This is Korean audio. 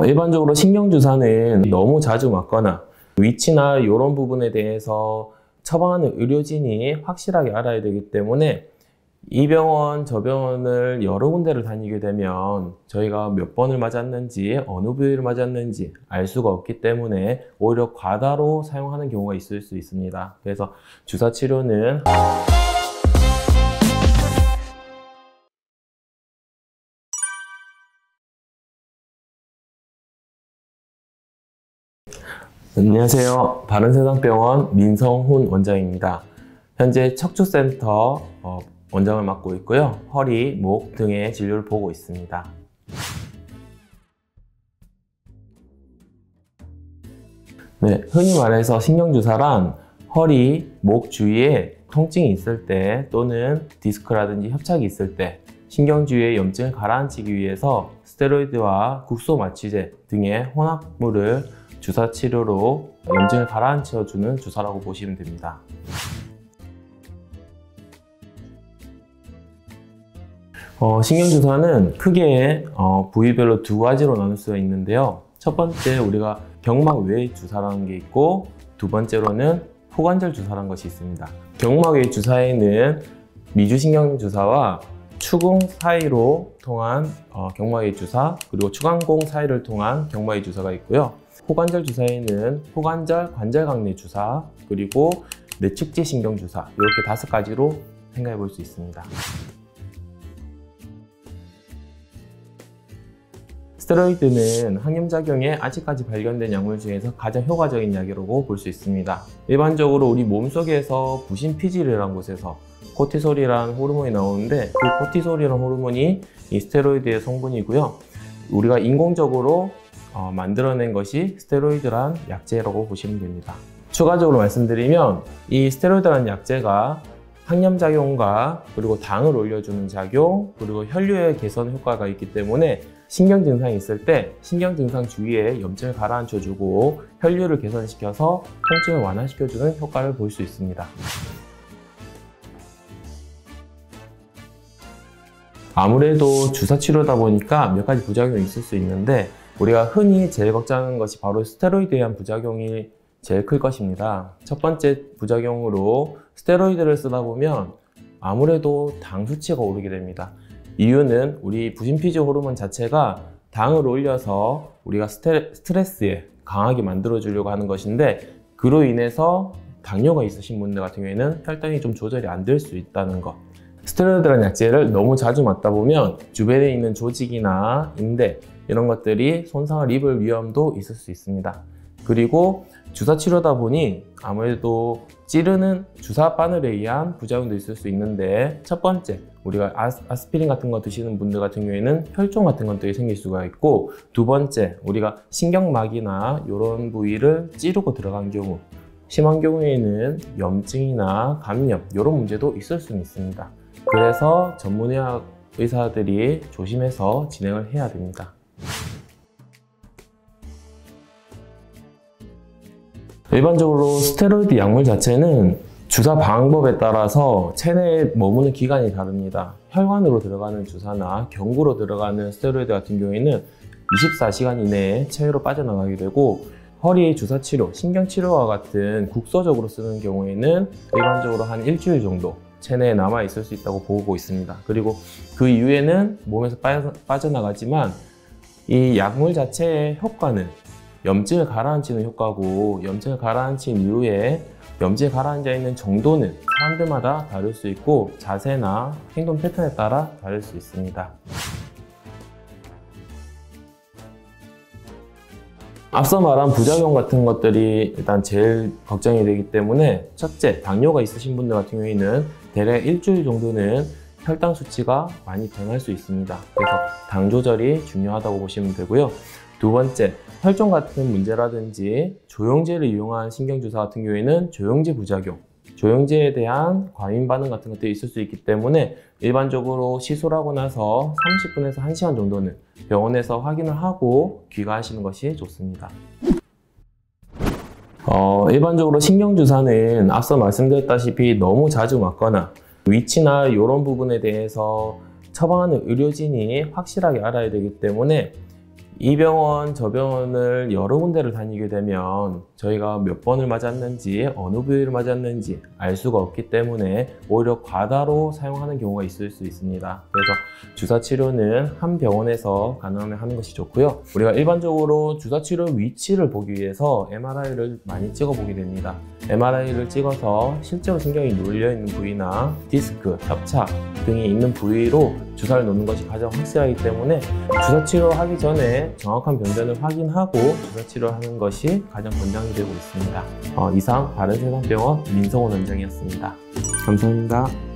일반적으로 신경주사는 너무 자주 맞거나 위치나 이런 부분에 대해서 처방하는 의료진이 확실하게 알아야 되기 때문에 이 병원, 저 병원을 여러 군데를 다니게 되면 저희가 몇 번을 맞았는지, 어느 부위를 맞았는지 알 수가 없기 때문에 오히려 과다로 사용하는 경우가 있을 수 있습니다. 그래서 주사 치료는 안녕하세요. 바른세상병원 민성훈 원장입니다. 현재 척추센터 원장을 맡고 있고요. 허리, 목 등의 진료를 보고 있습니다. 네, 흔히 말해서 신경주사란 허리, 목 주위에 통증이 있을 때 또는 디스크라든지 협착이 있을 때 신경 주위의 염증을 가라앉히기 위해서 스테로이드와 국소마취제 등의 혼합물을 주사 치료로 염증을 가라앉혀주는 주사라고 보시면 됩니다. 신경주사는 크게 부위별로 두 가지로 나눌 수가 있는데요. 첫 번째 우리가 경막 외 주사라는 게 있고, 두 번째로는 포관절 주사라는 것이 있습니다. 경막 외 주사에는 미주신경주사와 추궁 사이로 통한 경막 외 주사, 그리고 추간공 사이를 통한 경막 외 주사가 있고요. 포관절 주사에는 포관절 관절강내 주사, 그리고 내측지 신경주사, 이렇게 5가지로 생각해 볼 수 있습니다. 스테로이드는 항염작용에 아직까지 발견된 약물 중에서 가장 효과적인 약이라고 볼 수 있습니다. 일반적으로 우리 몸속에서 부신피질이라는 곳에서 코티솔이라는 호르몬이 나오는데, 그 코티솔이라는 호르몬이 이 스테로이드의 성분이고요. 우리가 인공적으로 만들어낸 것이 스테로이드란 약제라고 보시면 됩니다. 추가적으로 말씀드리면 이 스테로이드라는 약제가 항염작용과 그리고 당을 올려주는 작용, 그리고 혈류의 개선 효과가 있기 때문에 신경 증상이 있을 때 신경 증상 주위에 염증을 가라앉혀주고 혈류를 개선시켜서 통증을 완화시켜주는 효과를 볼 수 있습니다. 아무래도 주사 치료다 보니까 몇 가지 부작용이 있을 수 있는데, 우리가 흔히 제일 걱정하는 것이 바로 스테로이드에 의한 부작용이 제일 클 것입니다. 첫 번째 부작용으로 스테로이드를 쓰다 보면 아무래도 당 수치가 오르게 됩니다. 이유는 우리 부신피질 호르몬 자체가 당을 올려서 우리가 스트레스에 강하게 만들어 주려고 하는 것인데, 그로 인해서 당뇨가 있으신 분들 같은 경우에는 혈당이 좀 조절이 안 될 수 있다는 것. 스테로이드라는 약제를 너무 자주 맞다 보면 주변에 있는 조직이나 인대 이런 것들이 손상을 입을 위험도 있을 수 있습니다. 그리고 주사 치료다 보니 아무래도 찌르는 주사 바늘에 의한 부작용도 있을 수 있는데, 첫 번째 우리가 아스피린 같은 거 드시는 분들 같은 경우에는 혈종 같은 것들이 생길 수가 있고, 두 번째 우리가 신경막이나 이런 부위를 찌르고 들어간 경우, 심한 경우에는 염증이나 감염 이런 문제도 있을 수는 있습니다. 그래서 전문의학 의사들이 조심해서 진행을 해야 됩니다. 일반적으로 스테로이드 약물 자체는 주사 방법에 따라서 체내에 머무는 기간이 다릅니다. 혈관으로 들어가는 주사나 경구로 들어가는 스테로이드 같은 경우에는 24시간 이내에 체외로 빠져나가게 되고, 허리 주사 치료, 신경 치료와 같은 국소적으로 쓰는 경우에는 일반적으로 한 일주일 정도 체내에 남아 있을 수 있다고 보고 있습니다. 그리고 그 이후에는 몸에서 빠져나가지만 이 약물 자체의 효과는 염증을 가라앉히는 효과고, 염증을 가라앉힌 이후에 염증이 가라앉아 있는 정도는 사람들마다 다를 수 있고 자세나 행동 패턴에 따라 다를 수 있습니다. 앞서 말한 부작용 같은 것들이 일단 제일 걱정이 되기 때문에, 첫째, 당뇨가 있으신 분들 같은 경우에는 대략 일주일 정도는 혈당 수치가 많이 변할 수 있습니다. 그래서 당 조절이 중요하다고 보시면 되고요. 두 번째, 혈종 같은 문제라든지 조영제를 이용한 신경주사 같은 경우에는 조영제 부작용, 조영제에 대한 과민 반응 같은 것들이 있을 수 있기 때문에 일반적으로 시술하고 나서 30분에서 1시간 정도는 병원에서 확인을 하고 귀가하시는 것이 좋습니다. 일반적으로 신경주사는 앞서 말씀드렸다시피 너무 자주 맞거나 위치나 이런 부분에 대해서 처방하는 의료진이 확실하게 알아야 되기 때문에 이 병원, 저 병원을 여러 군데를 다니게 되면 저희가 몇 번을 맞았는지, 어느 부위를 맞았는지 알 수가 없기 때문에 오히려 과다로 사용하는 경우가 있을 수 있습니다. 그래서 주사 치료는 한 병원에서 가능하면 하는 것이 좋고요. 우리가 일반적으로 주사 치료 위치를 보기 위해서 MRI를 많이 찍어 보게 됩니다. MRI를 찍어서 실제로 신경이 눌려 있는 부위나 디스크, 협착 등이 있는 부위로 주사를 놓는 것이 가장 확실하기 때문에 주사 치료하기 전에 정확한 병변을 확인하고 주사 치료하는 것이 가장 권장이 되고 있습니다. 이상 바른세상병원 민성원 원장이었습니다. 감사합니다.